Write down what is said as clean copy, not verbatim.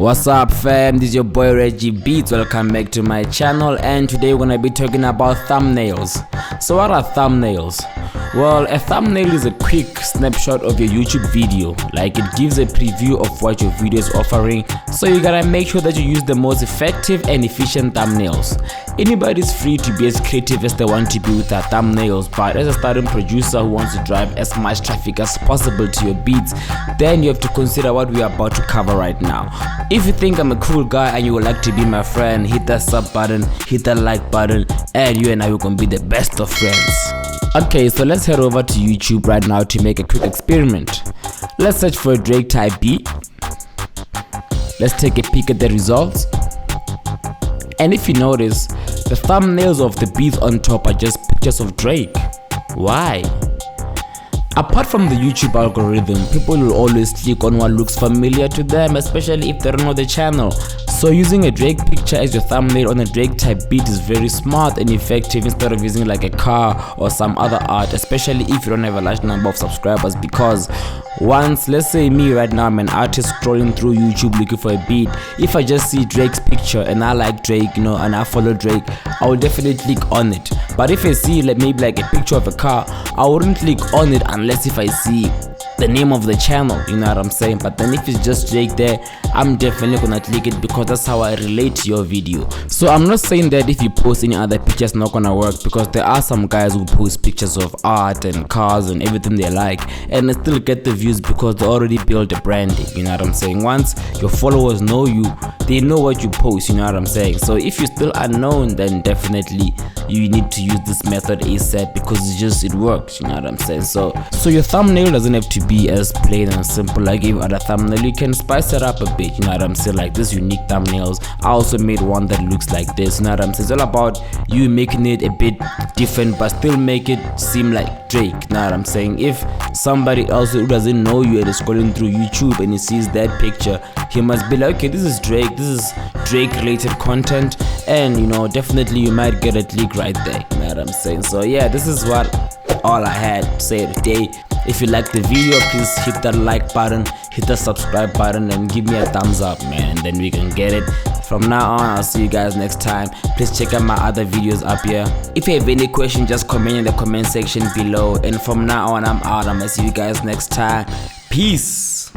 What's up fam, this is your boy Reggie Beatz. Welcome back to my channel, and today we're gonna be talking about thumbnails. So what are thumbnails? Well, a thumbnail is a quick snapshot of your YouTube video. Like, it gives a preview of what your video is offering, so you gotta make sure that you use the most effective and efficient thumbnails. Anybody's free to be as creative as they want to be with their thumbnails, but as a starting producer who wants to drive as much traffic as possible to your beats, then you have to consider what we are about to cover right now. If you think I'm a cool guy and you would like to be my friend, hit that sub button, hit that like button, and you and I will gonna be the best of friends. Okay, so let's head over to YouTube right now to make a quick experiment. Let's search for a Drake type beat. Let's take a peek at the results. And if you notice, the thumbnails of the beats on top are just pictures of Drake. Why? Apart from the YouTube algorithm, people will always click on what looks familiar to them, especially if they don't know the channel. So using a Drake picture as your thumbnail on a Drake type beat is very smart and effective instead of using like a car or some other art, especially if you don't have a large number of subscribers. Because once, let's say me right now, I'm an artist scrolling through YouTube looking for a beat. If I just see Drake's picture and I like Drake, and I follow Drake, I will definitely click on it. But if I see maybe like a picture of a car, I wouldn't click on it unless if I see the name of the channel, you know what I'm saying. But then if it's just Drake there, I'm definitely gonna click it because that's how I relate to your video. So I'm not saying that if you post any other pictures not gonna work, because there are some guys who post pictures of art and cars and everything they like and they still get the views because they already built a branding, you know what I'm saying. Once your followers know you, they know what you post, you know what I'm saying. So if you're still unknown, then definitely you need to use this method ASAP because it works, you know what I'm saying. So your thumbnail doesn't have to be as plain and simple like every other thumbnail. You can spice it up a bit, you know what I'm saying. Like this unique thumbnails, I also made one that looks like this, you know what I'm saying. It's all about you making it a bit different but still make it seem like Drake, you know what I'm saying. If somebody else who doesn't know you and is scrolling through YouTube and he sees that picture, he must be like, okay, this is Drake, this is Drake related content, and definitely you might get a click right there, you know what I'm saying. So yeah, this is what all I had to say today. If you like the video, please hit that like button, hit the subscribe button, and give me a thumbs up, man. Then we can get it. From now on, I'll see you guys next time. Please check out my other videos up here. If you have any question, just comment in the comment section below. And from now on, I'm out. I'm gonna see you guys next time. Peace.